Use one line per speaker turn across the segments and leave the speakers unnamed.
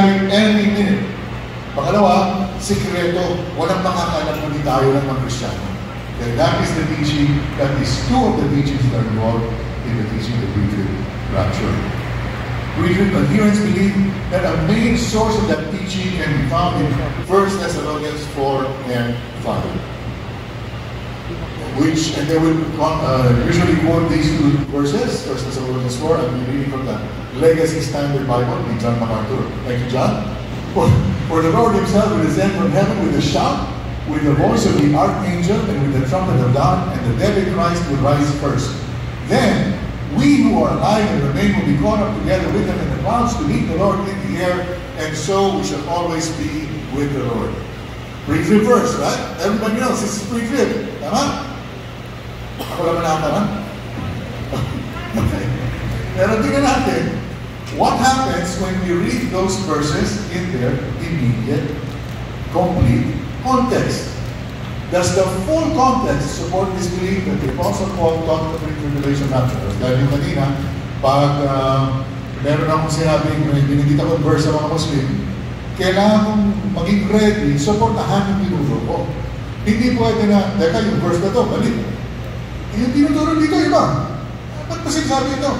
any minute. Pangalawa, sikreto. Walang makakalam kung di tayo lang ng Kristiyano. And that is the teaching, that is two of the teachings that are involved in the teaching of the pre-trib rapture. Pre-trib adherents believe that a main source of that teaching can be found in 1 Thessalonians 4 and 5. And they will usually quote these two verses, 1 Thessalonians 4, I'll be reading from the Legacy Standard Bible by John MacArthur. Thank you, John. For the Lord himself will descend from heaven with a shout, with the voice of the archangel, and with the trumpet of God, and the dead in Christ will rise first. Then, we who are alive and remain will be caught up together with them in the clouds to meet the Lord in the air, and so we shall always be with the Lord. Pre-trib verse, right? Everybody else, this is pre-trib. Tama? Ako naman nakatama? Okay. Pero tingnan natin, what happens when we read those verses in their immediate, complete context? Does the full context support this belief that the Apostle Paul taught the pre-tribulation rapture? Dahil yung kanina, pag meron akong sinabing, binigit akong verse sa mga Muslim, kailangan kong maging ready, supportahan yung tinuro ko. Hindi pwede na, teka, yung verse na to, balik. Yung tinuturo dito, iba. Ba't pa sinasabi ito?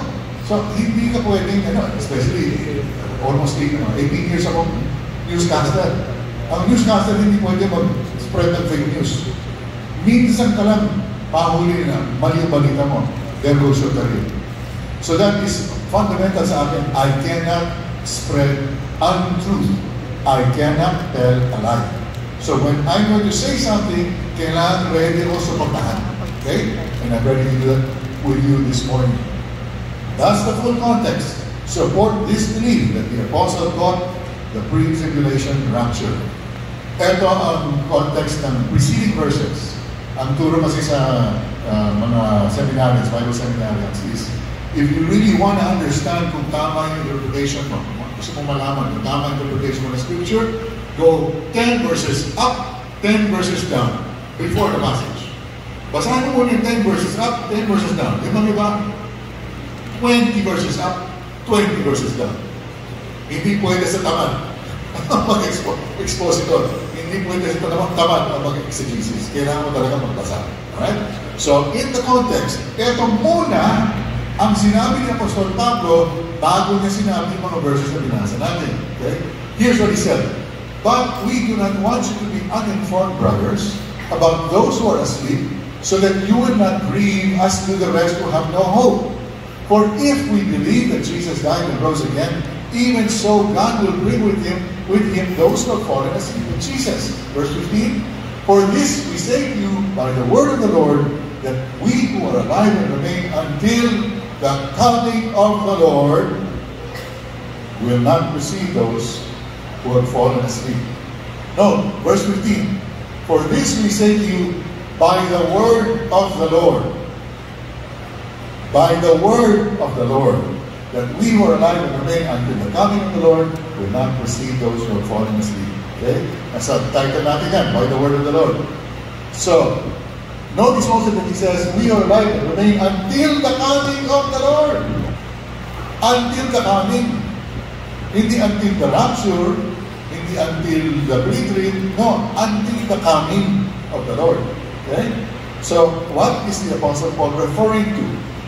So, hindi ka pwedeng, especially, almost 18 years akong newscaster. Ang newscaster hindi pwede mag-spread ng fake news. Minsan ka lang, pahuli na, mali yung balita mo. There goes your career. So that is fundamental sa akin. I cannot spread untruth. I cannot tell a lie. So when I'm going to say something, kailangan ready also pagtahan. Okay? And I'm ready to do that with you this morning. That's the full context. Support this belief that the Apostle taught the pre-tribulation rapture. Ito ang context ng preceding verses. Ang turo kasi sa mga seminarians, Bible seminarians is, if you really want to understand kung tama yung interpretation mo, gusto mong malaman kung tama yung interpretation mo ng Scripture, go 10 verses up, 10 verses down before the passage. Basahin mo muna yung 10 verses up, 10 verses down. Di ba? 20 verses up, 20 verses down. Hindi pwede sa tamad mag-expositor. Hindi pwede sa tamad mag-exegesis. Kailangan mo talaga magbasa. Alright? So, in the context, ito muna ang sinabi ni Apostol Pablo bago niya sinabi yung mga verses na binasa natin. Okay? Here's what he said. But we do not want you to be uninformed, brothers, about those who are asleep, so that you would not grieve as do the rest who have no hope. For if we believe that Jesus died and rose again, even so God will bring with him those who have fallen asleep in Jesus. Verse 15, for this we say to you by the word of the Lord, that we who are alive and remain until the coming of the Lord will not precede those who have fallen asleep. No, verse 15, for this we say to you by the word of the Lord. By the word of the Lord, that we who are alive and remain until the coming of the Lord will not precede those who have fallen asleep. Okay? Nasa title natin yan, by the word of the Lord. So, notice also that he says, we are alive and remain until the coming of the Lord. Until the coming. Hindi until the rapture, hindi until the pre-trib, no, until the coming of the Lord. Okay? So, what is the Apostle Paul referring to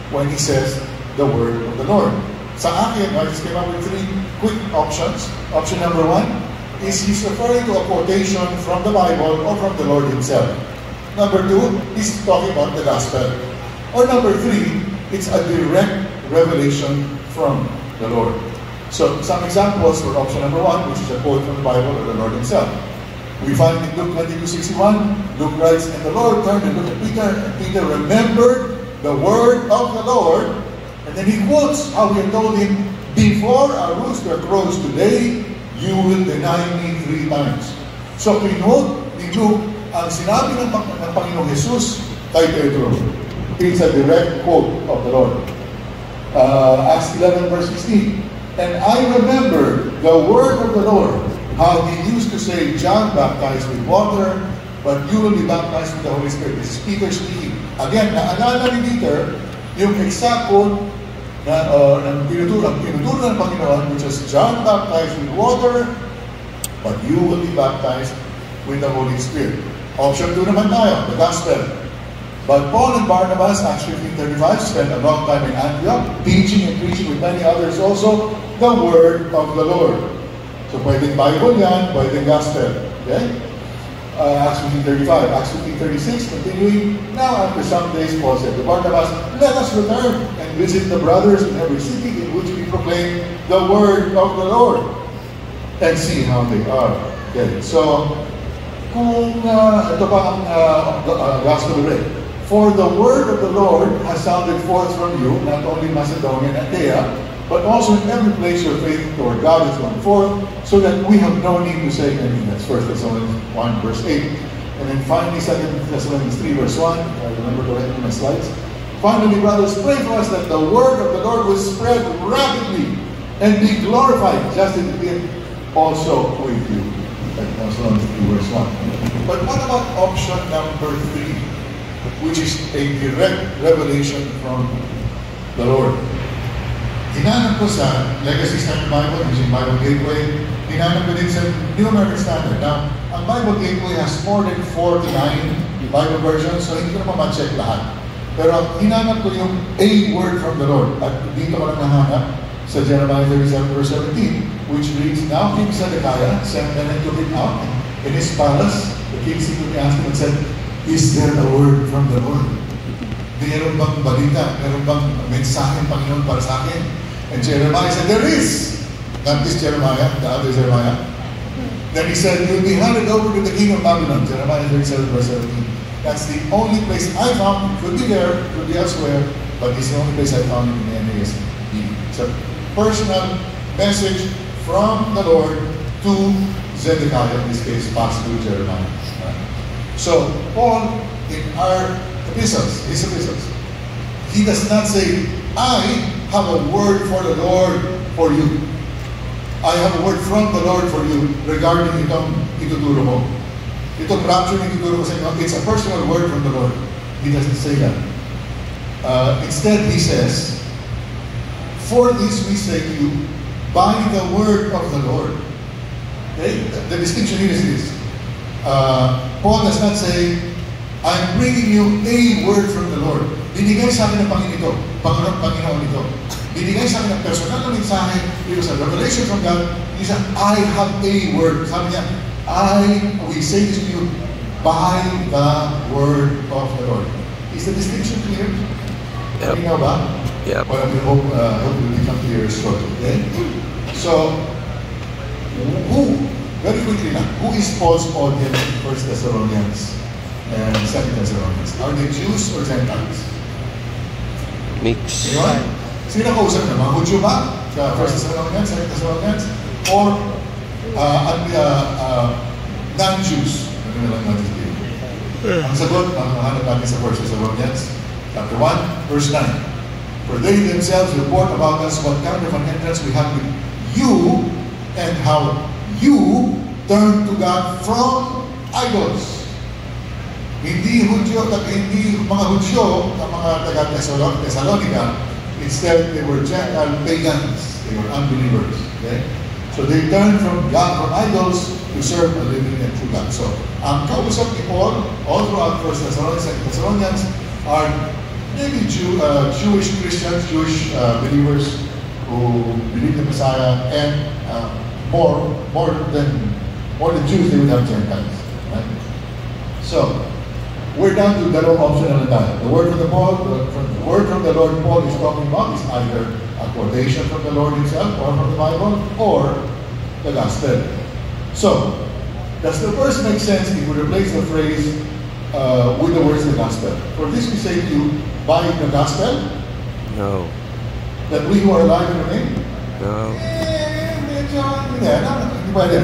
when he says the word of the Lord? Sa akin, I just came up with 3 quick options. Option number 1 is he's referring to a quotation from the Bible or from the Lord himself. Number 2, he's talking about the gospel. Or number 3, it's a direct revelation from the Lord. So, some examples for option number 1, which is a quote from the Bible or the Lord himself. We find in Luke 22:61, Luke writes, and the Lord turned and looked at Peter, and Peter remembered the word of the Lord, and then he quotes how he had told him, before a rooster crows today, you will deny me 3 times. So, quote ni Luke ang sinabi ng Panginoong Jesus kay Pedro. It's a direct quote of the Lord. Acts 11 verse 16, and I remember the word of the Lord, how he used to say, John baptized with water, but you will be baptized with the Holy Spirit. This is Peter speaking. Again, naalala ni Peter yung exact quote ng tinuturo ng Panginoon, which is John baptized with water, but you will be baptized with the Holy Spirit. Option 2 naman tayo, the gospel. But Paul and Barnabas, Acts 15:35, spent a long time in Antioch, teaching and preaching with many others also the word of the Lord. So pwedeng Bible yan, pwedeng gospel. Okay? Acts 15:35, Acts 15:36, continuing, now after some days, Paul said to Barnabas, let us return and visit the brothers in every city in which we proclaim the word of the Lord and see how they are. Okay, so, kung ito pa ang gospel ulit. For the word of the Lord has sounded forth from you, not only Macedonia and Achaia, but also in every place your faith toward God has gone forth, so that we have no need to say anything. That's 1 Thessalonians 1 verse 8. And then finally 2 Thessalonians 3 verse 1. I remember correctly my slides. Finally, brothers, pray for us that the word of the Lord will spread rapidly and be glorified, just as it did also with you. Thessalonians 3 verse 1. But what about option number 3? Which is a direct revelation from the Lord. Hinanap ko sa Legacy Standard Bible, using Bible Gateway. Hinanap ko din sa New American Standard. Now, ang Bible Gateway has more than 49 Bible versions, so hindi ko naman ma-check lahat. Pero hinanap ko yung a word from the Lord. At dito ko lang nahanap sa Jeremiah 37 verse 17, which reads, Now King Zedekiah sent men and took him out in his palace. The king secretly asked him and said, Is there a word from the Lord? Meron bang balita? Meron bang mensahe ng Panginoon para sa akin? And Jeremiah said, there is. Not this Jeremiah, the other Jeremiah. Then he said, you'll be handed over to the king of Babylon. Jeremiah 37 verse 17. That's the only place I found. It could be there, it could be elsewhere, but it's the only place I found in the NASB. It's a personal message from the Lord to Zedekiah, in this case, passed through Jeremiah. So, Paul, in our epistles, his epistles, he does not say, I have a word for the Lord for you. I have a word from the Lord for you regarding itong ituturo mo. Itong rapture na ituturo ko sa inyo, it's a personal word from the Lord. He doesn't say that. Instead, he says, for this we say to you, by the word of the Lord. Okay? The distinction here is this. Paul does not say, I'm bringing you a word from the Lord. Binigay sa akin ng Panginoon ito. Binigay sa akin ng personal na mensahe. It was a revelation from God. He said, I have a word. Sabi niya, we say this to you by the word of the Lord. Is the distinction clear?
Yep.
You know ba?
Yep.
Well, I hope it will become clear shortly. Okay? So, very quickly now, who is Paul's audience in 1 Thessalonians and 2 Thessalonians? Are they Jews or Gentiles?
Mix.
Anyone? Sino kausap na? Mga Hudyo ba? Sa 1 Thessalonians, 2 Thessalonians? Or non-Jews? Ano na lang natin dito? Ang sagot, ang hanap natin sa 1 Thessalonians, chapter 1, verse 9. For they themselves report about us what kind of an entrance we have with you and how you turn to God from idols. Hindi Hudyo, hindi mga Hudyo, ang mga taga-Thessalonica. Instead, they were Gentile pagans. They were unbelievers. Okay? So they turned from God, from idols, to serve a living and true God. So, ang kausap ni Paul, all throughout 1 Thessalonians and Thessalonians, are maybe Jewish Christians, Jewish believers who believe in the Messiah, and more than Jews, they would have Gentiles. Right? So, we're down to dalawang option na tayo. The word from the Lord Paul is talking about is either a quotation from the Lord himself or from the Bible or the gospel. So, does the verse make sense if we replace the phrase with the words of the gospel? For this we say to you, by the gospel?
No.
That we who are alive and remain?
No.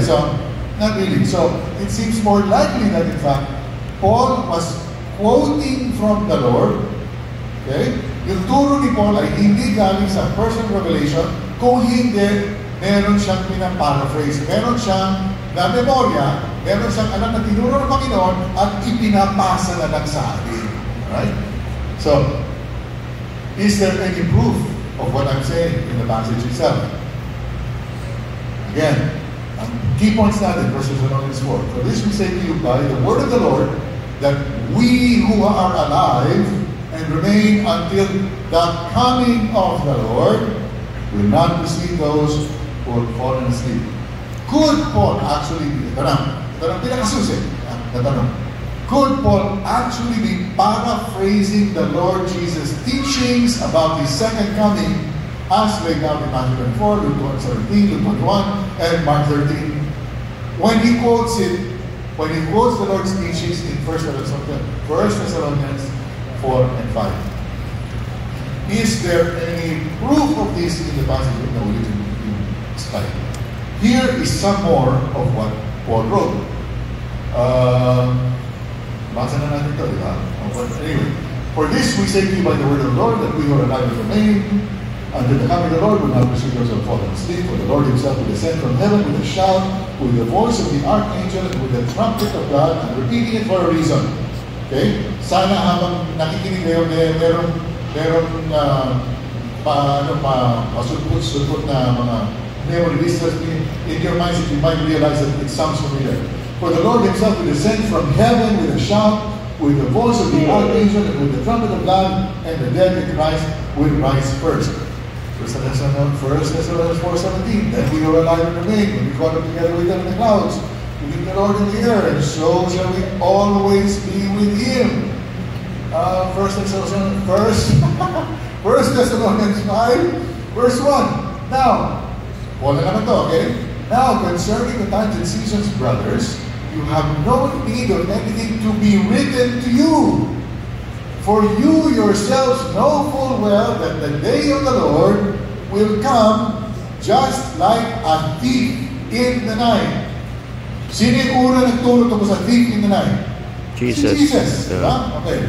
So, not really. So, it seems more likely that in fact, Paul was quoting from the Lord. Okay? Yung turo ni Paul ay hindi galing sa personal revelation, kung hindi, meron siyang pinaparaphrase. Meron siyang na memorya, meron siyang alam na tinuro ng Panginoon at ipinapasa na lang sa atin. Right? So, is there any proof of what I'm saying in the passage itself. Again, key points natin, 1 Thessalonians 4. For this we say to you by the word of the Lord, that we who are alive and remain until the coming of the Lord will not receive those who have fallen asleep. Could Paul actually be, ito na pinakasusi, natanong, could Paul actually be paraphrasing the Lord Jesus' teachings about His second coming as laid out in Matthew 24, Luke 17, Luke 21, and Mark 13? When he quotes the Lord's teachings in 1 Thessalonians 4 and 5. Is there any proof of this in the passage of the Holy Spirit? Here is some more of what Paul wrote. Basa na natin ito, di ba? But anyway, for this we say to you by the word of the Lord, that we who are alive and remain until the coming of the Lord will not receive those who have fallen asleep. For the Lord Himself will descend from heaven with a shout, with the voice of the archangel, and with the trumpet of God. I'm repeating it for a reason. Okay? Sana habang nakikinig kayo, meron pasulput na mga memory listeners in your minds that you might realize that it sounds familiar. For the Lord Himself will descend from heaven with a shout, with the voice of the archangel, and with the trumpet of God, and the dead in Christ will rise first. 1 Thessalonians 4:17. Then we who are alive and remain, when we caught up together with them in the clouds, to meet the Lord in the air, and so shall we always be with Him. 1 Thessalonians 5, verse 1. Now, Paul na naman to, okay? Now, concerning the times and seasons, brothers, you have no need of anything to be written to you. For you yourselves know full well that the day of the Lord will come just like a thief in the night. Sino yung una nagturo tungkol sa thief in the night?
Jesus.
Si Jesus.
Yeah.
Okay,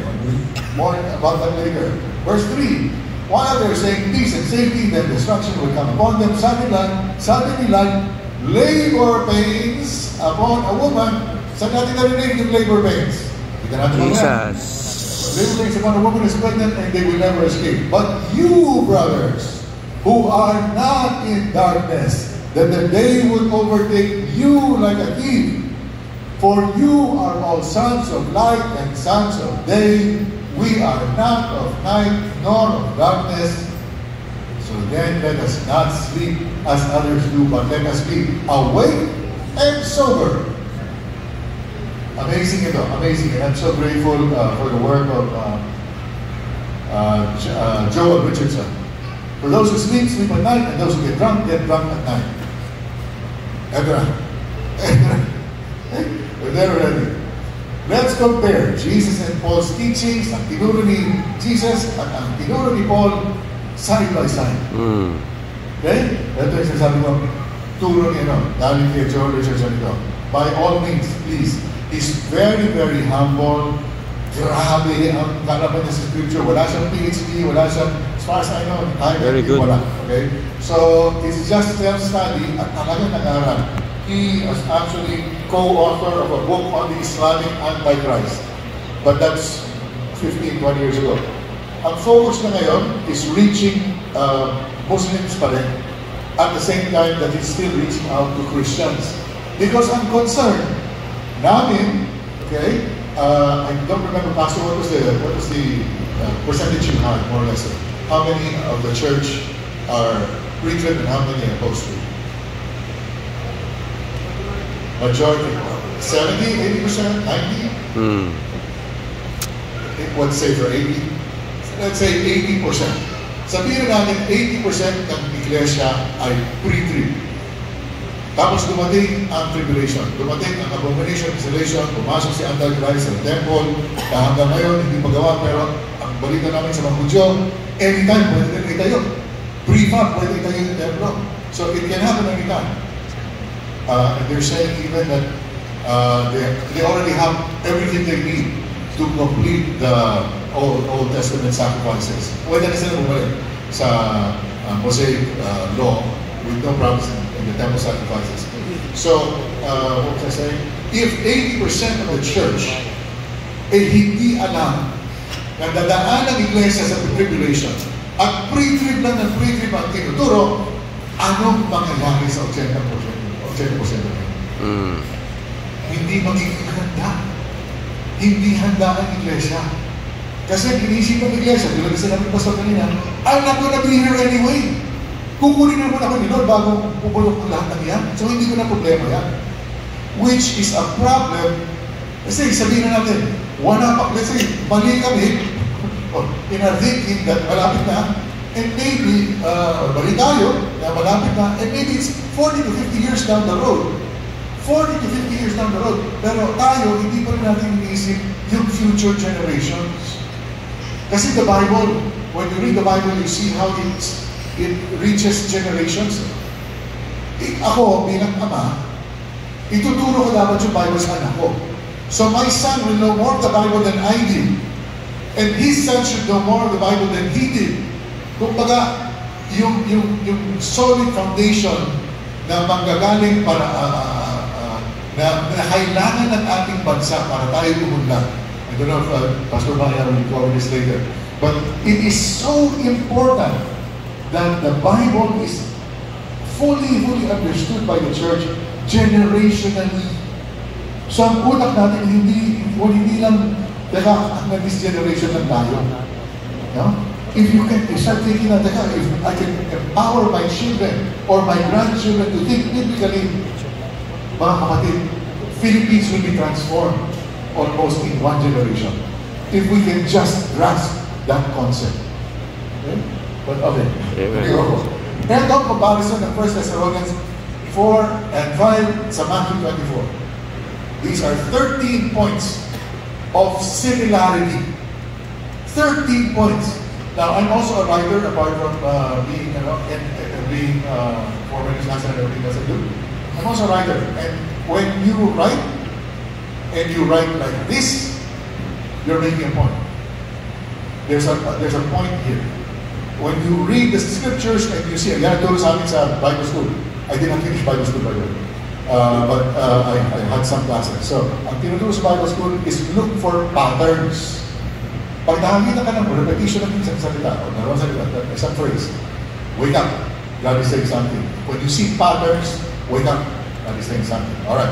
more about that later. Verse 3. While they're saying peace and safety, then destruction will come upon them suddenly like labor pains upon a woman. Saan natin narinig yung labor pains?
Jesus.
Labor pains upon a woman is pregnant and they will never escape. But you, brothers, who are not in darkness, that the day will overtake you like a thief. For you are all sons of light and sons of day. We are not of night nor of darkness. So then let us not sleep as others do, but let us be awake and sober. Amazing ito, amazing. And I'm so grateful for the work of Joel Richardson. For those who sleep, sleep at night, and those who get drunk at night. We're there already. Let's compare Jesus and Paul's teachings, ang tinuro ni Jesus at ang tinuro ni Paul side by side. Okay? Ito yung sasabi ko, turo ni dahil kay Joel Richardson ito. By all means, please, he's very, very humble. Grabe ang kalaban niya sa scripture. Wala siyang PhD, wala siyang, as far as I know,
very good.
Wala. Okay? So, it's just self-study at talagang nag-aaral. He is actually co-author of a book on the Islamic Antichrist. But that's 15, 20 years ago. Ang focus na ngayon is reaching Muslims pa rin at the same time that he's still reaching out to Christians. Because ang concern namin, okay, I don't remember, Pastor, what was the percentage you had, more or less? How many of the church are pre-trib and how many are post-trib? Majority, 70, 80%, 90%? What's safer, 80? Let's say 80%. Sabihin natin 80% ng iglesia ay pre-trib. Tapos dumating ang tribulation, dumating ang abomination, desolation, pumasok si Antichrist sa temple, na hanggang ngayon hindi magawa, pero ang balita namin sa mga Hudyo, anytime pwede din itayo. Pre-fab pwede itayo yung templo. So it can happen anytime. And they're saying even that they already have everything they need to complete the Old Testament sacrifices. Pwede na sila bumalik sa Mosaic law with no problems in the temple sacrifices. So, what was I saying? If 80% of the church hindi alam na dadaan ang iglesia sa tribulation, At pre-trib lang ng pre-trib ang tinuturo, anong mangyayari sa 80%? 80% Hindi magiging handa. Hindi handa ang iglesia. Kasi inisip ng iglesia, tulad na sinabi pa sa kanina, I'm not gonna be here anyway. Kukunin naman ako ni Lord bago pupulok ang lahat ng yan. So hindi ko na problema yan. Which is a problem. Kasi sabihin na natin, let's say, mali kami, in our thinking that malapit na, and maybe, mali tayo, na malapit na, and maybe it's 40 to 50 years down the road. 40 to 50 years down the road. Pero tayo, hindi pa rin natin iniisip yung future generations. Kasi the Bible, when you read the Bible, you see how it reaches generations. Ako, bilang ama, ituturo ko dapat yung Bible sa anak ko. So my son will know more of the Bible than I did. And his son should know more of the Bible than he did. Kumbaga, yung solid foundation na manggagaling para na kailangan ng ating bansa para tayo umunlad. I don't know if Pastor Mariano will cover this later. But it is so important that the Bible is fully understood by the church generationally. So ang utak natin, hindi lang, teka, this generation lang tayo. No? If you can start thinking na, teka, if I can empower my children or my grandchildren to think biblically, mga kapatid, Philippines will be transformed almost in one generation. If we can just grasp that concept. Okay? But okay. Ito ang comparison ng 1 Thessalonians 4 and 5 sa Matthew 24. These are 13 points of similarity. 13 points. Now, I'm also a writer, apart from being former national and everything else I do. I'm also a writer. And when you write, and you write like this, you're making a point. There's a point here. When you read the scriptures and you see, yan turo sa amin sa Bible school. I did not finish Bible school, by the way. But I had some classes. So, ang tinuturo sa Bible school is look for patterns. Pag nakakita ka ng repetition ng isang salita, o dalawang salita, isang phrase, wake up, God is saying something. When you see patterns, wake up, God is saying something. Alright.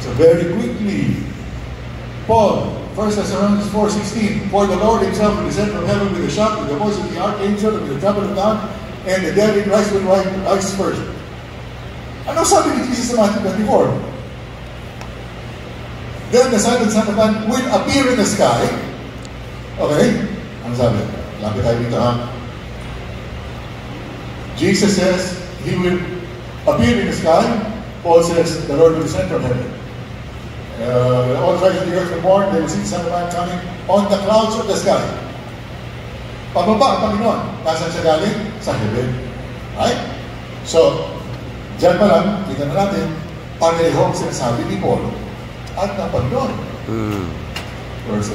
So very quickly, Paul, 1 Thessalonians 4:16, for the Lord himself will descend from heaven with a shout, with the voice of the archangel, and with the trumpet of God, and the dead in Christ will rise first. Ano sabi ni Jesus sa Matthew 24? Then the Son of Man will appear in the sky. Okay? Ano sabi? Lapit tayo dito, ha? Jesus says, He will appear in the sky. Paul says, the Lord will descend from heaven. All tribes of the earth were born, they will see the Son of Man coming on the clouds of the sky. Pababa ang Panginoon. Nasaan siya galing? Sa heaven. Right? So, dyan pa lang, kita na natin, pareho ang sinasabi ni Paul at ng Panginoon. First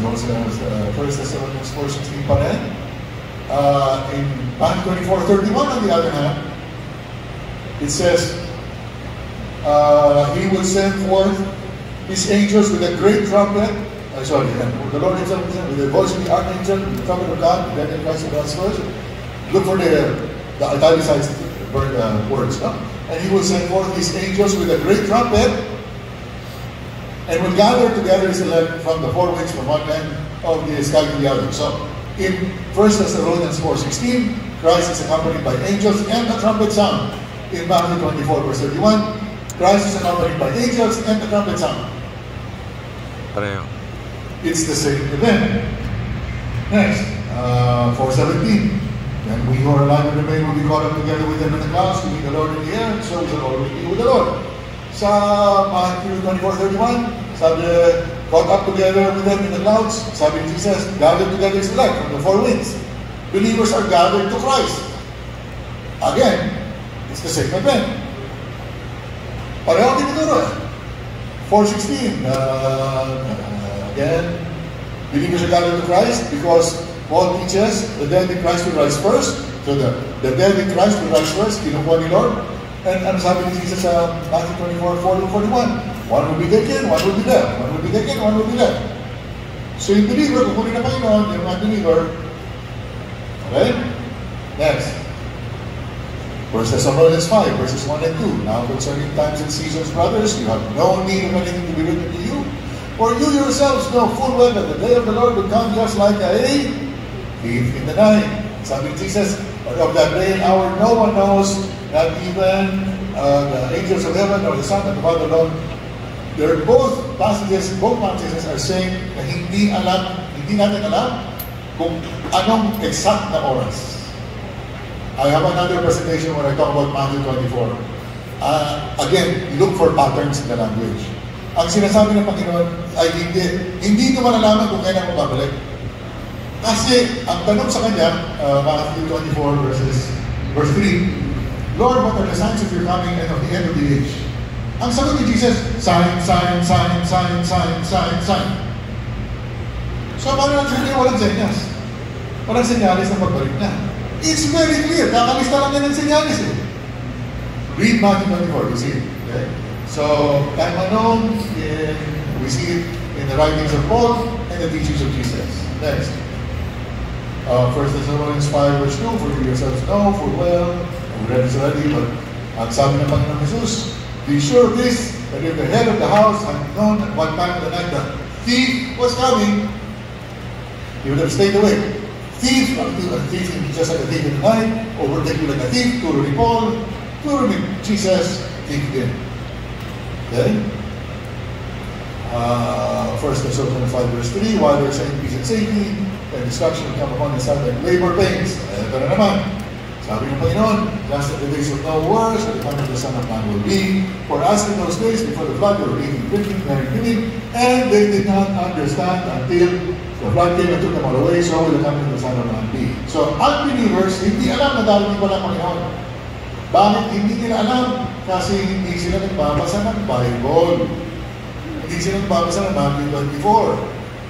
Thessalonians 4:16 pa rin. In Matthew 24:31, on the other hand, it says, He will send forth His angels with a great trumpet. The Lord himself with the voice of the archangel, with the trumpet of God, then in Christ of God's first. Look for the italicized words. No? And He will send forth His angels with a great trumpet, and will gather together His elect from the four winds, from one end of the sky to the other. So, in 1 Thessalonians 4:16, Christ is accompanied by angels and the trumpet sound. In Matthew 24, verse 31, Christ is accompanied by angels and the trumpet sound. It's the same event. Next, 4:17. And we who are alive and remain will be caught up together with them in the clouds to meet the Lord in the air, and so we shall always be with the Lord. Sa Matthew 24:31, sabi, caught up together with them in the clouds, sabi ni Jesus, gathered together is elect from the four winds. Believers are gathered to Christ. Again, it's the same event. Pareho tinuturo eh. 4:16, again, believers are gathered to Christ because Paul teaches the dead in Christ will rise first. So the dead in Christ will rise first, kinukuha ni Lord. And ano sabi ni Jesus sa Matthew 24:40-41? One will be taken, one will be left. One will be taken, one will be left. So yung believer, kukunin na Panginoon, yung unbeliever, Okay? Next. 1 Thessalonians 5, verses 1 and 2. Now concerning times and seasons, brothers, you have no need of anything to be written to you, for you yourselves know full well that the day of the Lord will come just like a thief in the night. Sabi ni Jesus, but of that day and hour no one knows, not even the angels of heaven or the Son and the Father alone. They're both passages are saying na hindi natin alam kung anong exact na oras. I have another presentation when I talk about Matthew 24. Again, look for patterns in the language. Ang sinasabi ng Panginoon ay hindi ko malalaman kung kailan mo babalik. Kasi ang tanong sa kanya, Matthew 24 verse 3, Lord, what are the signs of your coming and of the end of the age? Ang sagot ni Jesus, sign. So, paano natin walang senyas? Walang senyalis na pagbalik na. It's very clear. Kakalista lang yan ng senyalis eh. Read Matthew 24, you see it. Okay? So, time unknown, we see it in the writings of Paul and the teachings of Jesus. Next. 1 Thessalonians 5 verse 2, for you yourselves know full well, we read this already, but ang sabi ng Panginoon Jesus, be sure of this, that if the head of the house had known at one time of the night that thief was coming, he would have stayed away. Thief, just like a thief in the night, overtake you like a thief, to Paul, to Jesus, thief again. Okay? 1 Thessalonians 5 verse 3, while they're saying peace and safety, and destruction will come upon the sun like labor pains. Ito na naman. Sabi ng Panginoon, just as the days of Noah were, so the coming of the Son of Man will be. For us in those days, before the flood, they were eating, drinking, marrying, giving, and they did not understand until the flood came and took them all away, so will the coming of the Son of Man be. So, unbelievers, hindi alam na darating pala ang Panginoon. Bakit hindi nila alam? Kasi hindi sila nagbabasa ng Bible. Hindi sila nagbabasa ng Matthew 24.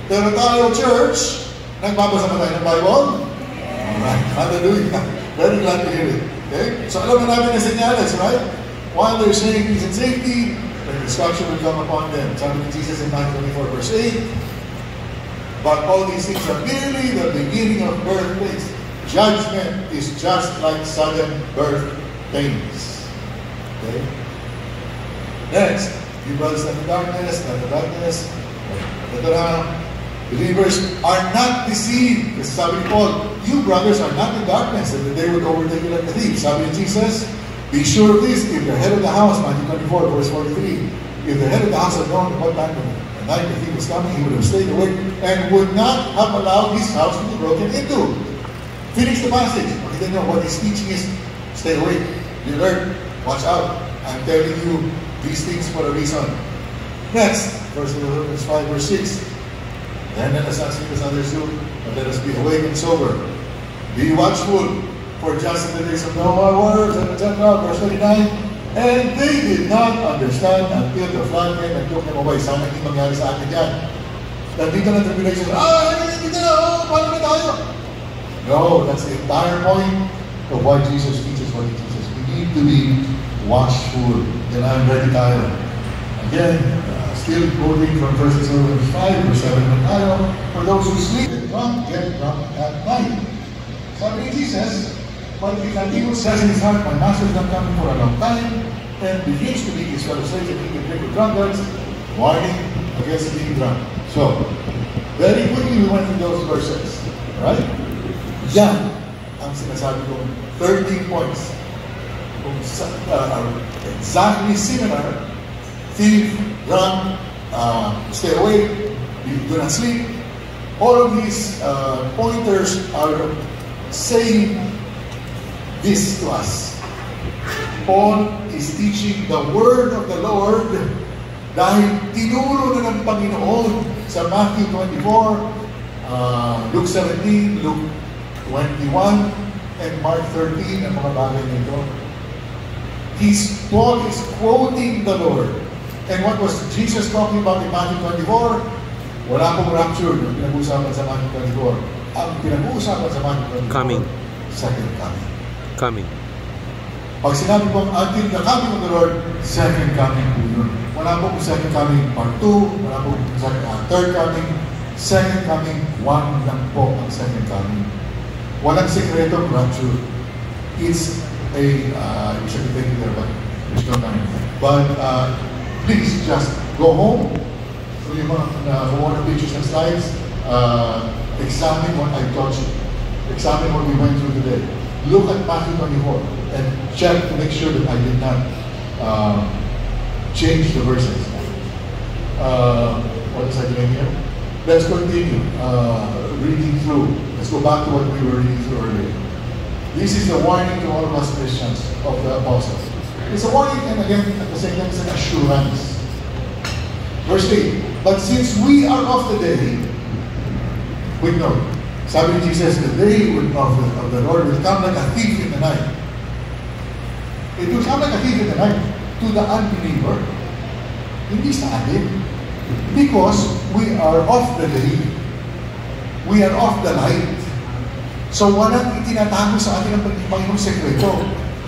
Pero tayo, church, nagbabasa ba tayo ng Bible? Alright, hallelujah. Very glad to hear it. Okay? So alam na natin ang senyales, right? While they're saying peace and safety, the destruction will come upon them. Sabi ni Jesus in Matthew 24 verse 8, but all these things are merely the beginning of birth pains. Judgment is just like sudden birth pains. Okay? Next, you brothers not the darkness, ito na, believers are not deceived. Kasi sabi ni Paul, you brothers are not in darkness, and the day would overtake you like a thief. Sabi ni Jesus, be sure of this, if the head of the house, Matthew 24, verse 43, if the head of the house had known at what time the night the thief was coming, he would have stayed awake and would not have allowed his house to be broken into. Finish the passage. Makita nyo, what his teaching is, stay awake, be alert, watch out. I'm telling you these things for a reason. Next, 1 Thessalonians 5, verse 6. And let us not sleep as others do, but let us be awake and sober. Be watchful, for just in the days of Noah were, etc. Verse 39, and they did not understand until the flood came and took them away. Sana hindi mangyari sa atin yan. Nandito na tribulation, nandito na, paano na tayo? No, that's the entire point of why Jesus teaches what he teaches. We need to be watchful. Then I'm ready tayo. Again, still quoting from 1 Thessalonians 5, verse 7 and 9, for those who sleep and drunk, get drunk at night. Sabi ni Jesus, but if an evil says in his heart, my master is not coming for a long time, and begins to beat his fellow slaves and eat and drink with drunkards, warning against being drunk. So, very quickly we went through those verses. Right? Yan ang sinasabi kong 13 points. Kung exactly similar, thief, drunk, stay awake, do not sleep. All of these pointers are saying this to us. Paul is teaching the word of the Lord dahil tinuro na ng Panginoon sa Matthew 24, Luke 17, Luke 21, and Mark 13, ang mga bagay nito. Paul is quoting the Lord. And what was Jesus talking about in Matthew 24? Wala pong rapture yung pinag-uusapan sa Matthew 24. Ang pinag-uusapan sa Matthew 24,
coming.
Second coming.
Coming.
Pag sinabi pong until the coming of the Lord, second coming po yun. Wala pong second coming part 2, wala pong third coming, second coming, one lang po ang second coming. Walang sekretong rapture. It's a, it's a thing there, but there's no time. But please just go home. So yung mga kumuha ng pictures and slides, examine what I taught you. Examine what we went through today. Look at Matthew 24 and check to make sure that I did not change the verses. What is I doing here? Let's continue reading through. Let's go back to what we were reading through earlier. This is the warning to all of us Christians of the apostles. It's a warning, and again, at the same time, it's an assurance. Verse 8, but since we are of the day, we know. Sabi ni Jesus, the day of the Lord will come like a thief in the night. It will come like a thief in the night to the unbeliever. Hindi sa atin. Because we are of the day. We are of the light. So walang itinatago sa atin ang Panginoong sekreto.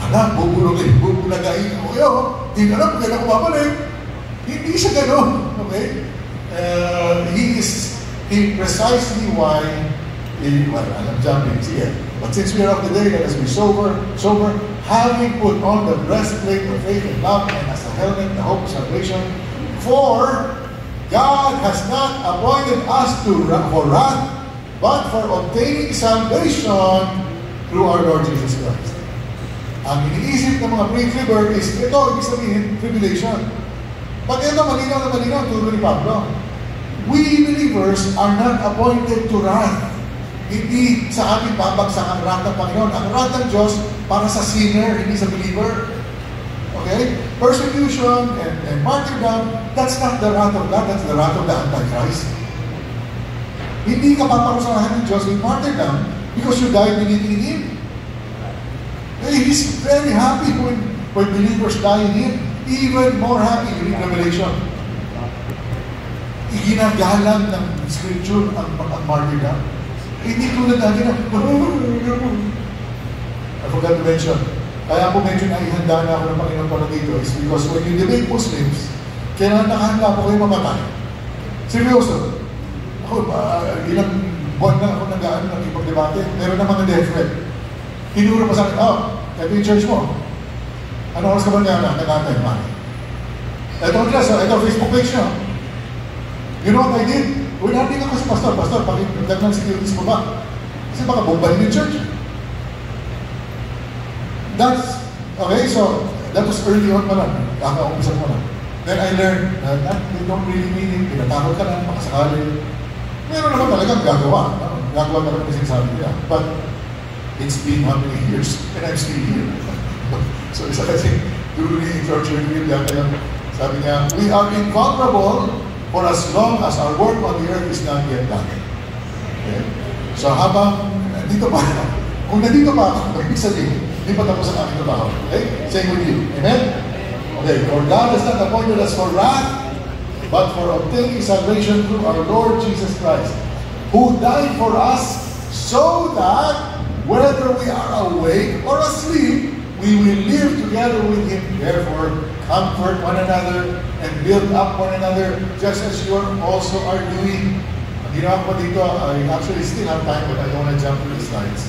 Alam, bubulagayin ako yun. Hindi na lang, kailan ko babalik. Hindi siya gano'n. Okay? He precisely why, well, I'm jumping here. But since we are of the day, let us be sober, having put on the breastplate of faith and love, and as a helmet, the hope of salvation. For God has not appointed us for wrath, but for obtaining salvation through our Lord Jesus Christ. Ang iniisip ng mga pre-tribber is, ito, ibig sabihin, tribulation. But ito, malinaw na malinaw, turo ni Pablo. We believers are not appointed to wrath. Hindi sa ating babagsak ang wrath ng Panginoon. Ang wrath ng Diyos para sa sinner, hindi sa believer. Okay? Persecution and martyrdom, that's not the wrath of God, that's the wrath of the Antichrist. Hindi ka paparusahan ng Diyos with martyrdom because you died believing in Him. He's very happy when believers die in Him. Even more happy in Revelation. Ginagalang ng Scripture ang martyrdom. Hindi tulad natin na, I forgot to mention, kaya po medyo naihanda na ako ng Panginoon para dito is because when you debate Muslims, kailangan nakahanda po kayo mamatay. Seryoso. Ako, ilang buwan na ako nag-ipag-debate, meron na mga death threat. Tinuro pa sa akin, ito yung church mo. Ano oras ka ba niya na nag-antay, man? Ito ang class, ito Facebook page niya. You know what I did? Natin ako sa pastor, pakitagdag ng securities mo ba? Kasi baka bombahin yung church. That's, okay, so, that was early on pa lang. Kaka-umpisa mo lang. Then I learned that they don't really mean it. Pinatakot ka lang, makasakali. Meron naman talagang gagawa. Gagawa talaga ng sinasabi nila. But, it's been how many years, and I'm still here. So, isa kasi, during the torture niya, sabi niya, we are invulnerable for as long as our work on the earth is not yet done. Okay? So, habang nandito pa, kung nandito pa ako, ibig sabihin, hindi pa tapos ang aking trabaho. Okay? Same with you. Amen? Okay, for God has not appointed us for wrath, but for obtaining salvation through our Lord Jesus Christ, who died for us, so that whether we are awake or asleep, we will live together with Him. Therefore, comfort one another and build up one another, just as you also are doing. Ang ginawa ko dito, I actually still have time, but I don't want to jump to the slides.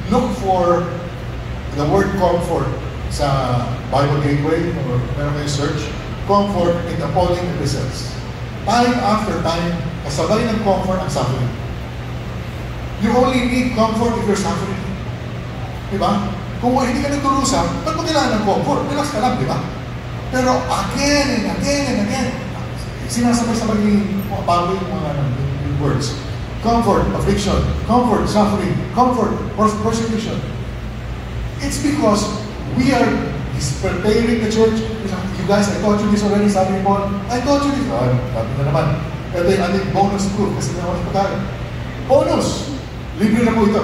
Look for the word comfort sa Bible Gateway, or meron kayo search, comfort in the Pauline epistles. Time after time, kasabay ng comfort ang suffering. You only need comfort if you're suffering. Diba? Kung hindi ka nagturusan, ba't mo kailangan ng comfort? Relax ka lang, diba? Pero again and again and again, sinasabay-sabay ni Pablo yung mga words. Comfort, affliction, comfort, suffering, comfort, persecution. It's because we are preparing the church. You guys, I taught you this already, sabi ni Paul. I taught you this. Sabi na naman. Ito yung ating bonus proof kasi naman ito tayo. Bonus! Libre na po ito.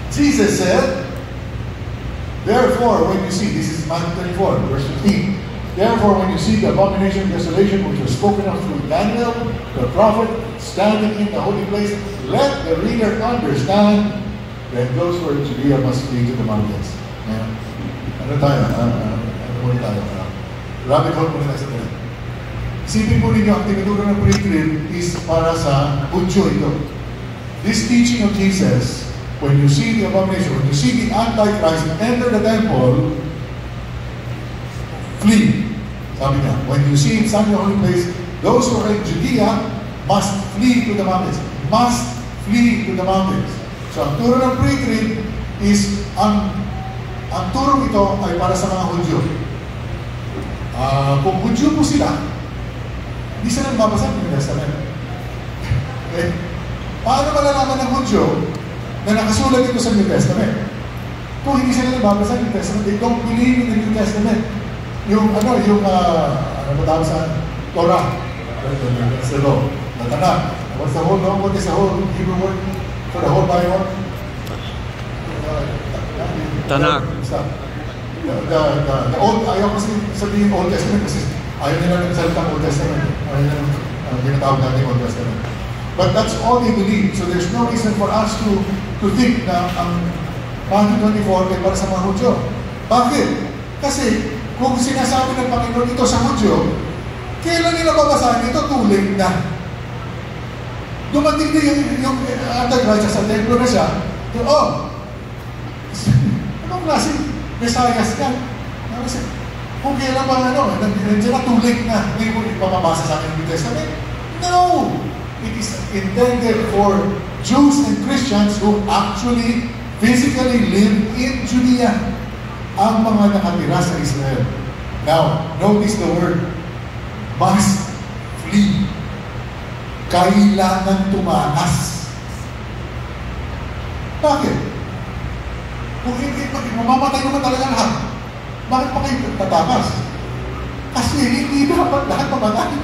Jesus said, therefore, when you see, this is Matthew 24, verse 15, therefore, when you see the abomination of desolation which was spoken of through Daniel, the prophet, standing in the holy place, let the reader understand that those who are in Judea must flee to the mountains. Ayan. Ano tayo? Ano muna tayo? Rabbit hole muna tayo sa tayo. Isipin po ninyo, ang tinuturo ng pre-trib is para sa Hudyo ito. this teaching of Jesus, when you see the abomination, when you see the Antichrist enter the temple, flee. Sabi niya, when you see him stand in the holy place, those who are in Judea must flee to the mountains. Must flee to the mountains. So ang turo ng pre-trib is, ang turo ito ay para sa mga Hudyo. Kung Hudyo po sila, hindi sila nababasa ng New Testament. Okay? Paano malalaman ng Hudyo na nakasulat ito sa New Testament? Kung hindi sila nababasa ng New Testament, they don't believe in the New Testament. Yung tawag sa Torah, that's the law, the Tanakh. What's the whole law? What is the whole Hebrew word for the whole Bible?
Tanakh.
The Old, ayaw kasi sabihin Old Testament kasi ayaw nila ng salitang Old Testament. Ayaw nila ng ginatawag natin Old Testament. But that's all they believe. So there's no reason for us to think na ang Matthew 24 ay para sa mga Hudyo. Bakit? Kasi kung sinasabi ng Panginoon ito sa Hudyo, kailan nila babasahin ito? Too late na. Dumating din yung Antichrist sa templo na siya. Anong klaseng Mesias yan? Kung kailan ba nandiyan na, too late na. Hindi mo ipapabasa sa akin yung New Testament? No! It is intended for Jews and Christians who actually physically live in Judea. Ang mga nakatira sa Israel. Now, notice the word, must flee. Kailangan tumakas. Bakit? Kung hindi, mamamatay naman talaga lahat. Bakit pa kayo tatakas? Kasi hindi dapat lahat mamatay.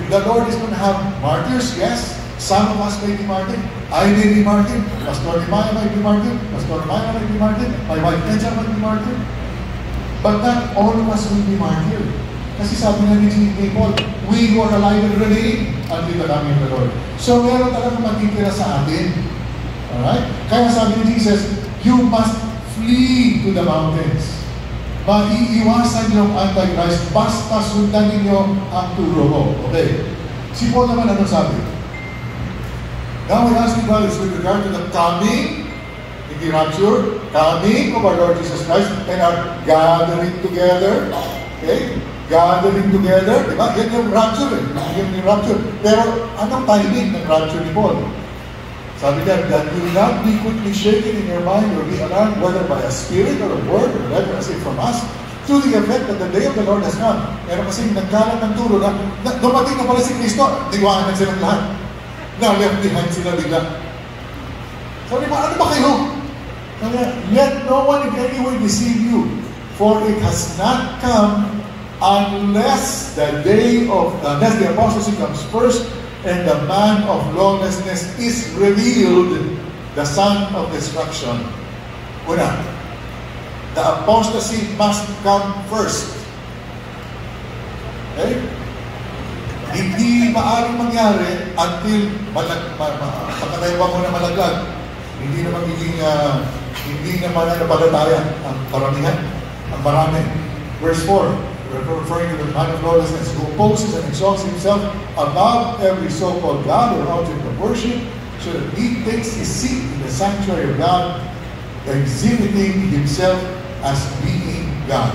The Lord is going to have martyrs, yes. Some of us may be martyred. I may be martyred. Pastor Maya may be martyred. Pastor Maya may be martyred. My wife Teja may be martyred. But not all of us will be martyred. Kasi sabi na ni Paul, we who are alive and remain until the coming of the Lord. So meron talagang matitira sa atin. Alright? Kaya sabi ni Jesus, you must flee to the mountains. Maiiwasan yung Antichrist, basta sundan ninyo ang turo ko. Okay. Si Paul naman ano sabi? Now we ask you brothers with regard to the coming, in the rapture, coming of our Lord Jesus Christ, and our gathering together. Okay? Gathering together. Diba? Yan yung rapture eh. Yan yung rapture. Pero anong timing ng rapture ni Paul? Sabi niya, that you will not be quickly shaken in your mind or be alarmed whether by a spirit or a word or whether as if from us, to the effect that the day of the Lord has come. Pero kasi nagkalat ng turo na dumating na pala si Kristo, diwanan silang lahat. Now, left behind sila bigla. Sabi mo, ano ba kayo? Sabi, let no one in any way deceive you, for it has not come unless the apostasy comes first, and the man of lawlessness is revealed, the son of destruction. Una, the apostasy must come first. Okay? Hindi maaaring mangyari until pagkatayo pa mo na malaglag. Hindi na magiging, hindi naman na napalataya ang paramihan, ang marami. Verse 4, referring to the man of lawlessness who opposes and exalts himself above every so-called God or object of worship, so that he takes his seat in the sanctuary of God, exhibiting himself as being God.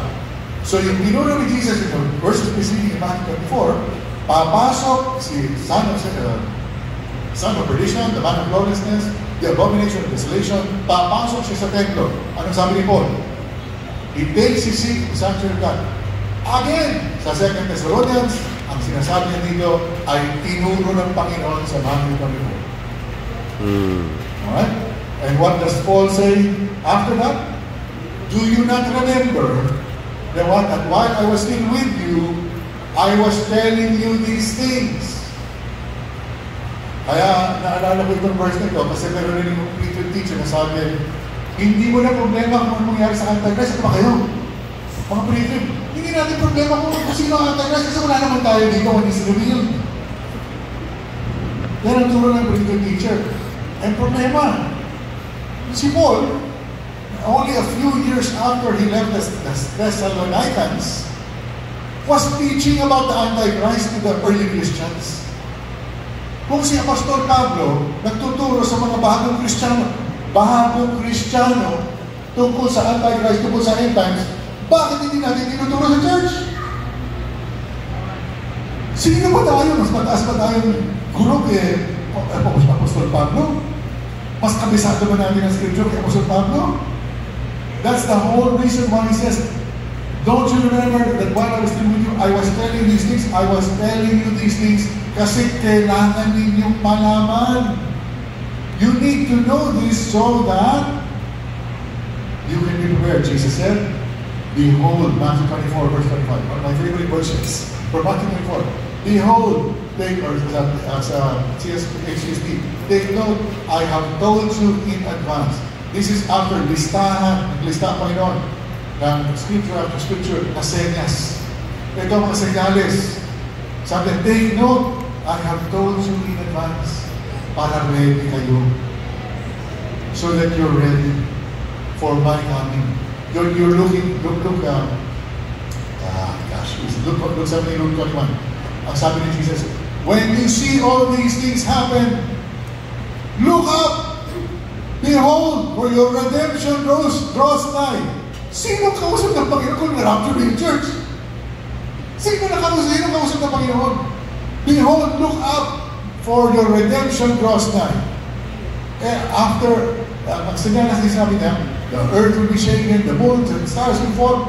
So yung tinuro ni Jesus in the verses preceding in Matthew 24, papasok si son of perdition, the man of lawlessness, the abomination of desolation, papasok siya sa templo. Anong sabi ni Paul? He takes his seat in the sanctuary of God. Again, sa 2 Thessalonians, ang sinasabi niya dito ay tinuro ng Panginoon sa Matthew 24. Alright? And what does Paul say after that? Do you not remember that while I was still with you, I was telling you these things? Kaya naalala ko itong verse na ito kasi meron rin yung preacher teacher na sabi, hindi mo na problema kung ano mangyari sa Antichrist. Ano ba kayo? Mga preacher, hindi natin problema kung sino ang Antichrist kasi wala naman tayo dito when he's revealed. Yan ang turo ng preacher teacher. Ang problema, si Paul, only a few years after he left the Thessalonians, was teaching about the Antichrist to the early Christians. Kung si Apostol Pablo nagtuturo sa mga bagong Kristiyano tungkol sa Antichrist, tungkol sa end times, bakit hindi natin tinuturo sa church? Sino ba tayo? Mas mataas ba tayong guro kay Apostol Pablo? Mas kabisado ba natin ang scripture kay Apostol Pablo? That's the whole reason why he says, don't you remember that while I was still with you, I was telling these things, I was telling you these things kasi kailangan ninyong malaman. You need to know this so that you can be prepared. Jesus said, behold, Matthew 24, verse 25, one of my favorite verses for Matthew 24. Behold, take, or as HSP, take note, I have told you in advance. This is after listahan Panginoon ng scripture after scripture na senyas. Ito mga senyales. Sabi, take note, I have told you in advance para ready kayo. So that you're ready for my coming. You're looking, look sa Luke 21. Ang sabi ni Jesus, when you see all these things happen, look up! Behold, for your redemption draws nigh. Sino kausap ng Panginoon kung na-rapture yung church? Sino kausap ng Panginoon? Behold, look up, for your redemption draws nigh. After, magsanyalas sinabi niya, the earth will be shaken, the moon, the stars will fall.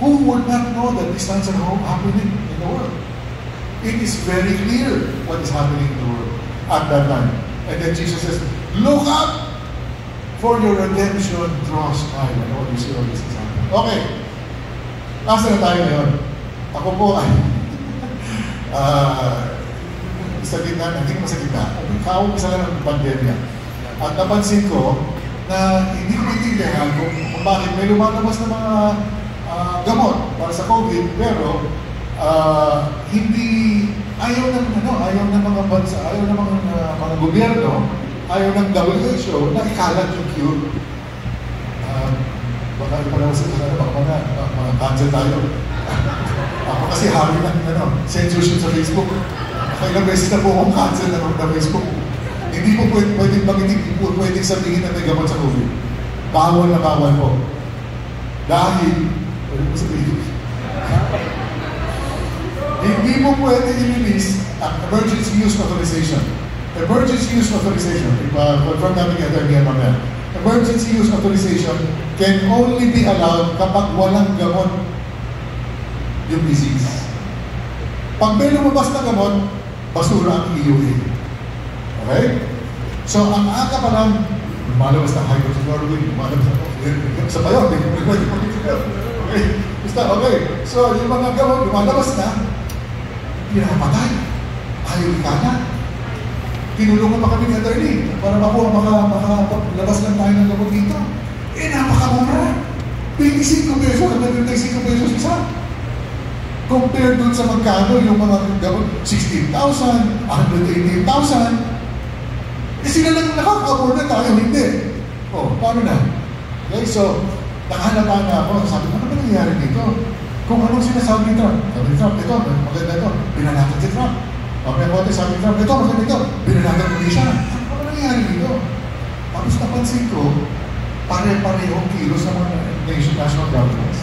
Who would not know that these things are happening in the world? It is very clear what is happening in the world at that time. And then Jesus says, look up, for your redemption draws nigh. When all you see all these things happening. Okay. Asa na tayo ngayon? Ako po ay sa gitna, hindi ko sa gitna. Kaumpisa lang ng pandemya. At napansin ko na hindi ko maintindihan kung bakit may lumalabas na mga gamot para sa COVID, pero hindi ayaw ng mga bansa, ayaw ng mga gobyerno, ayaw ng WHO na ikalat yung cure. Baka ipalawas baka mga cancel tayo. Ako kasi habi ng censorship sa Facebook. Ilang beses na po akong cancel na Facebook. Hindi po pwedeng sabihin na may gamot sa COVID. Bawal na bawal po. Dahil, hindi mo pwede i-release ang emergency use authorization. Emergency use authorization, confirm namin together niya mamaya. Emergency use authorization can only be allowed kapag walang gamot yung disease. Pag may lumabas na gamot, basura ang EUA. Okay? So, ang aga pa lang, lumalabas na hydroxychloroquine, lumalabas na sa bayo, okay? Basta, okay. So, yung mga gamot, lumalabas na, pinapatay. Ayaw ikana. Tinulungan pa kami ni attorney para makalabas lang tayo ng gamot dito. Napakamura. 25 pesos, 35 pesos isa. Compared dun sa magkano yung mga gamot, 16,000, 118,000. Sila lang nakaka-afford na tayo, hindi. Paano na? Okay, so, nakahanapan na ako. Sabi ko, ano ba nangyayari dito? Kung anong sinasabi ni Trump, sabi ni Trump, ito, maganda ito, pinanatan si Trump. Mamaya kote, sabi ni Trump, ito, maganda ito, pinanatan ko siya. Ano ba nangyayari dito? Tapos napansin ko, pare-parehong kilos ng mga national governments.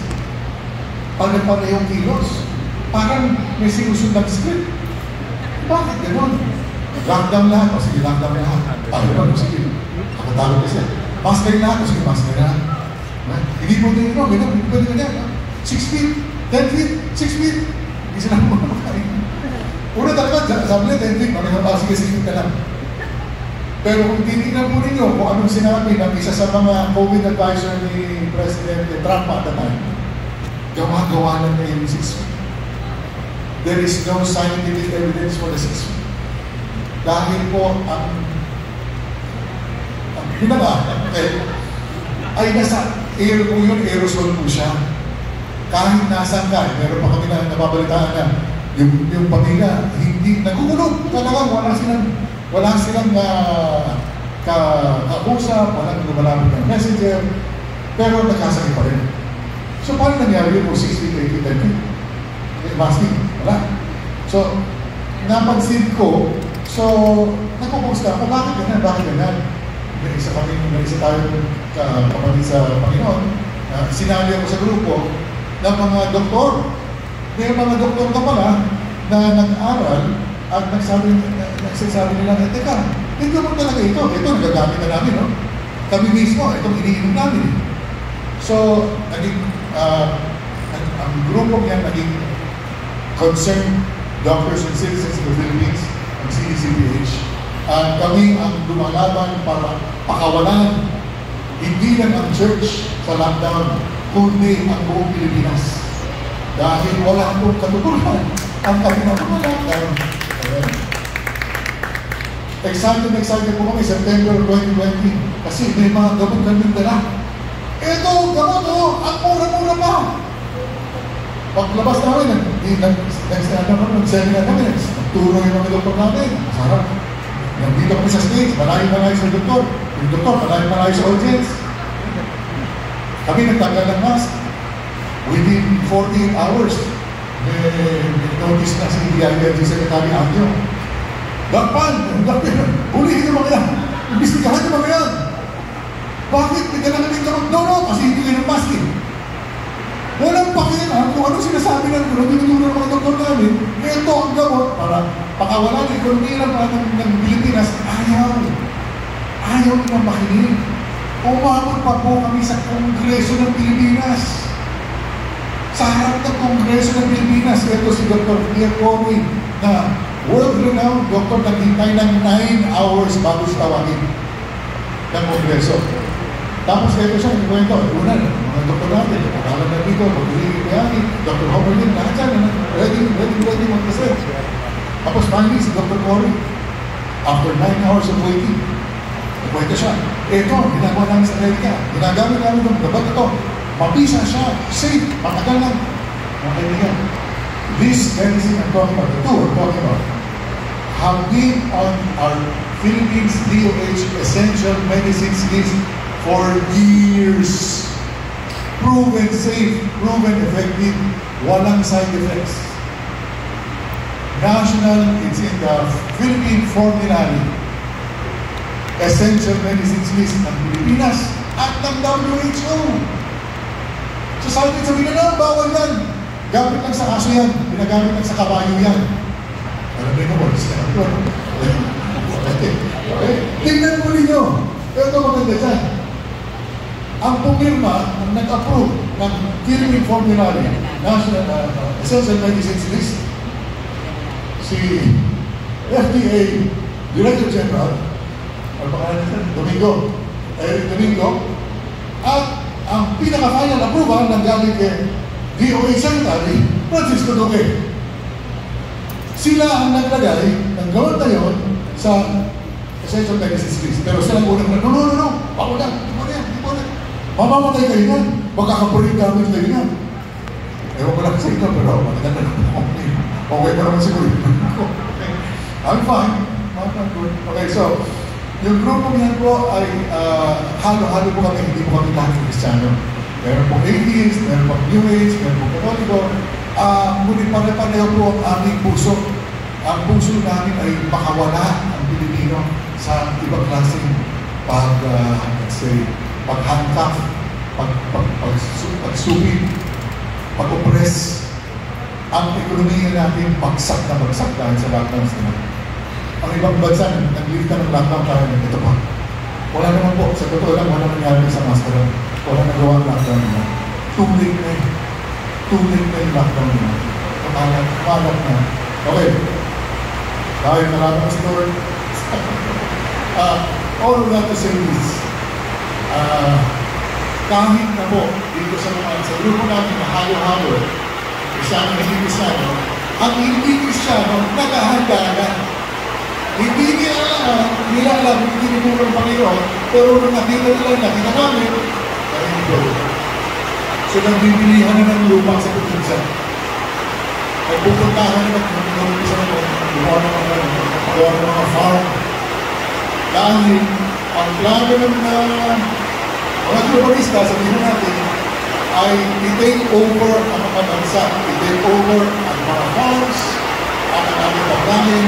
Pare-parehong kilos. Parang may sinusundang script. Bakit gano'n? Lockdown lahat. Sige, lockdown lahat. Paano ba? Sige. Kakatalo kasi. Masker lahat. Sige, masker lahat. Hindi mo din ito. Hindi mo din ito. 6 feet, 10 feet, 6 feet. Hindi sila mo makain. Una talaga, sabi niya 10 feet. Sige, 6 feet ka lang. Pero kung titignan po ninyo kung anong sinabi ng isa sa mga COVID advisor ni President Trump at the time, gawa-gawa lang na yung 6 feet. There is no scientific evidence for the 6 feet. Dahil po ang ay nasa air po yun, aerosol po siya. Kahit nasan ka, meron pa kami na nababalitaan na yung pamilya, hindi nagugulog. Talagang wala silang kausap, walang lumalapit ng messenger, pero nagkasakit pa rin. So, paano nangyari yun po 60 to 80 masking? Wala. So, napansin ko So, nagpo-post ka ako, bakit ganyan, bakit ganyan? May isa tayong kapatid sa Panginoon, sinali ako sa grupo ng mga doktor. May mga doktor ka pala na nag-aral at nagsasabi nila, teka, hindi mo talaga ito nagagamit na namin, no? Kami mismo, itong iniinom namin. So, naging, ang grupo niya naging Concerned Doctors and Citizens of the Philippines, ang CDCPH. Kami ang lumalaban para pakawalan hindi lang ang church sa lockdown, kundi ang buong Pilipinas. Dahil wala itong katutulan ang kanilang mga lockdown. Excited po kami September 2020 kasi may mga gamot kaming dala. Ito, gamot ang mura-mura pa. Paglabas namin, nag-seminar kami, nagturo yung mga doktor namin. Sarap. Nandito kami sa stage, malayo sa doktor. Yung doktor, malayo sa audience. Kami nagtanggal ng mask. Within 48 hours, notice na si DILG Secretary Angyo. Dakpan, hulihin yung mga yan. Imbestigahan yung mga yan. Bakit? Bigyan na kami kamag, no, kasi hindi kayo ng mask eh. Walang pakialam kung ano sinasabi ng tinuturo ng mga doktor namin, ito ang gamot para pakawalan ng ekonomiya ng Pilipinas. Ayaw nilang makinig. Umabot pa po kami sa Kongreso ng Pilipinas. Sa harap ng Kongreso ng Pilipinas, ito si Dr. Giacomi na world-renowned doktor naghintay ng 9 hours bago siya tawagin ng Kongreso. Tapos ito siya, ikwento, una, mga doktor natin, pagkalan na dito, Dr. Homerlin, lahat yan, ready mag-present. Tapos finally, si Dr. Cory, after 9 hours of waiting, ikwento siya, ito, ginagawa namin sa Amerika, ginagamit namin ng dapat ito, mabisa siya, safe, matagal lang. Mga kaibigan, this medicine I'm talking about, the two I'm talking about, have been on our Philippines DOH essential medicines list for years. Proven safe, proven effective, walang side effects. It's in the Philippine Formulary Essential Medicines List ng Pilipinas at ng WHO. So sabi na, bawal yan. Gamit lang sa aso yan. Pinagamit lang sa kabayo yan. Alam mo yung words na ito. Tingnan mo ninyo. Ito maganda dyan. Ang pumirma, ang nag-approve ng Philippine Formulary National Essential Medicines List, si FDA Director General, Domingo, at ang pinaka-final approval ng galing kay DOH Secretary, Francisco Duque. Sila ang naglagay ng gawin na yun sa Essential Medicines List. Pero sila unang no, bako na, hindi mo na. Mamamatay kayo na, magkakapulit gamit kayo na. Ewan ko lang sa ito, pero maganda na okay pa naman siguro. I'm fine. Okay, so, yung grupo niyan po ay halo-halo po kami, hindi po kami lahat ng Kristiyano. Meron pong atheist, meron pong New Age, meron pong Katoliko. Ngunit pare-pareho po ang aming puso. Ang puso namin ay makawala ang Pilipino sa ibang klaseng paghangkap, pagsubig, pag-oppress. Ang ekonomiya natin bagsak na bagsak dahil sa lockdowns naman. Ang ibang bansa, nag-lift na ng lockdown tayo ng ito pa. Wala naman po, sa totoo lang, wala nangyari sa master. Wala nagawa ang lockdown naman. Too late na yung lockdown naman. Kamalap na. Okay. Dahil marami ang story. All of that to say this. Kahit na po, dito sa grupo natin na halo-halo, Kristyano, hindi Kristyano, ang hindi Kristyano, naghahanda na. Hindi nila alam, hindi nila ng Panginoon, pero nung nakita nila na ginagamit, ay hindi. So nagbibilihan na ng lupa sa probinsya. Nagpupuntahan na ng isa na gumawa ng mga farm. Dahil ang plano ng mga globalista, sabihin natin, ay i-take over ang mga bansa, i-take over ang mga farms, ang aming pagkain,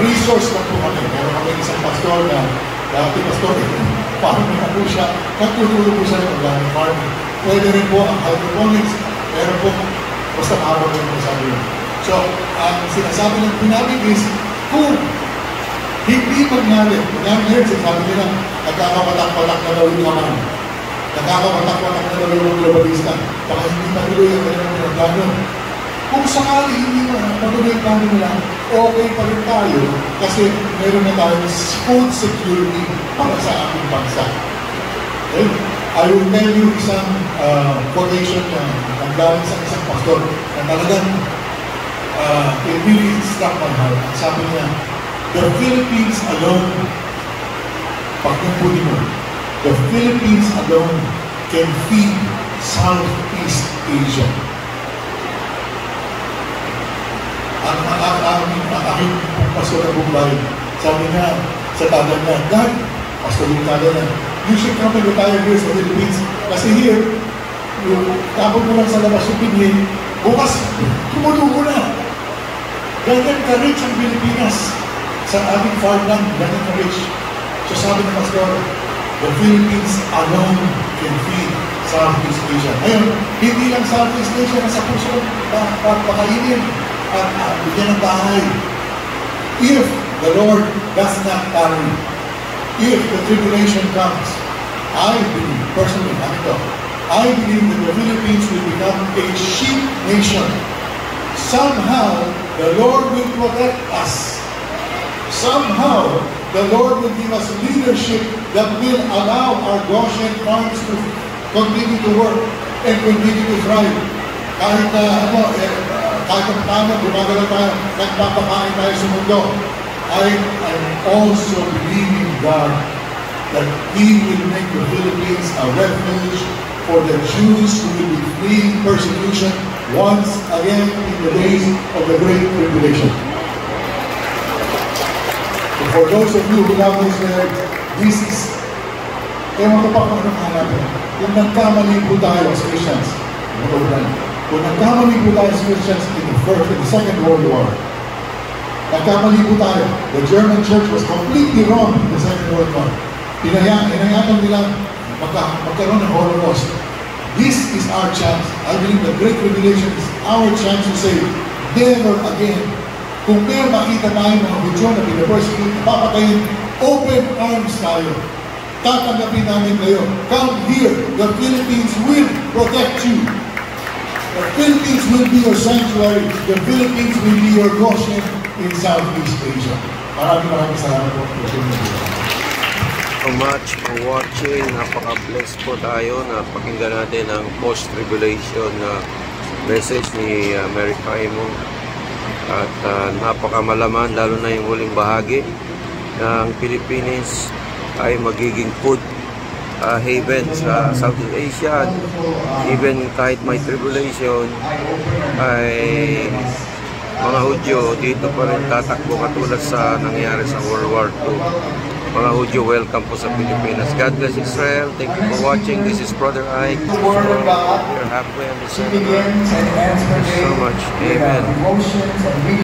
resource lang po kami. Meron kami isang pastor na dati pastor farming na po siya. Nagtuturo po siya ng organic farming. Pwede rin po ang hydroponics. Meron po, basta mahabang rin po sabi yun. So, ang sinasabi ng pinamig is, kung hindi mangyari, sabi nila, nagkakapatak-patak na daw yung kaman. Nagkakapatak-patak na daw yung globalista. Baka hindi natuloy ang kanilang pinagplano. Kung sakali hindi matuloy ang plano nila, okay pa rin tayo kasi meron na tayong food security para sa ating bansa. Okay? I will tell you isang quotation na nanggaling sa isang pastor na talagang it really struck my heart. Sabi niya, the Philippines alone, pagkumpuni mo, the Philippines alone can feed Southeast Asia. Ang aking pastor na Bombay, sabi nga sa tagal niya, God, pastor yung tagal niya, you should come and retire here sa Philippines. Kasi here, tapos mo lang sa labas yung pinili, bukas, tumutubo na. Ganyan ka-rich ang Pilipinas sa ating farmland, ganyan ka-rich. So sabi ng pastor, the Philippines alone can feed Southeast Asia. Ngayon, hindi lang Southeast Asia na sa puso pakainin at bigyan ng bahay. if the Lord does not tarry, if the tribulation comes, I believe, personally, I believe that the Philippines will become a sheep nation. Somehow, the Lord will protect us. Somehow, the Lord will give us leadership that will allow our Goshen farms to continue to work and continue to thrive. Kahit paano, gumagalaw tayo, nagpapakain tayo sa mundo. I am also believing God that He will make the Philippines a refuge for the Jews who will be fleeing persecution once again in the days of the Great Tribulation. And for those of you who love Israel, this is, ewan ko pa kung anong hanapin. Kung nagkamali po tayo as Christians, kung nagkamali po tayo as Christians in the Second World War, nagkamali po tayo. The German church was completely wrong in the Second World War. Hinayaan nila magkaroon ng Holocaust. This is our chance. I believe the Great Tribulation is our chance to say, never again. Kung may makita tayo mga Hudyo na pinapersecute, papatayin, open arms tayo. Tatanggapin namin kayo. Come here. The Philippines will protect you. The Philippines will be your sanctuary. The Philippines will be your Goshen in Southeast Asia. Maraming salamat po.
So much for watching. Napaka-blessed po tayo na pakinggan natin ang post-tribulation na message ni Mary Filemon. At napakamalaman, lalo na yung huling bahagi ng Pilipinas ay magiging food haven sa Southeast Asia. Even kahit may tribulation ay mga Hudyo dito pa rin tatakbo katulad sa nangyari sa World War II. Mga Hudyo, welcome po sa Pilipinas. God bless Israel. Thank you for watching. This is Brother Ike. We're halfway on the sermon. Thank you so much. Amen.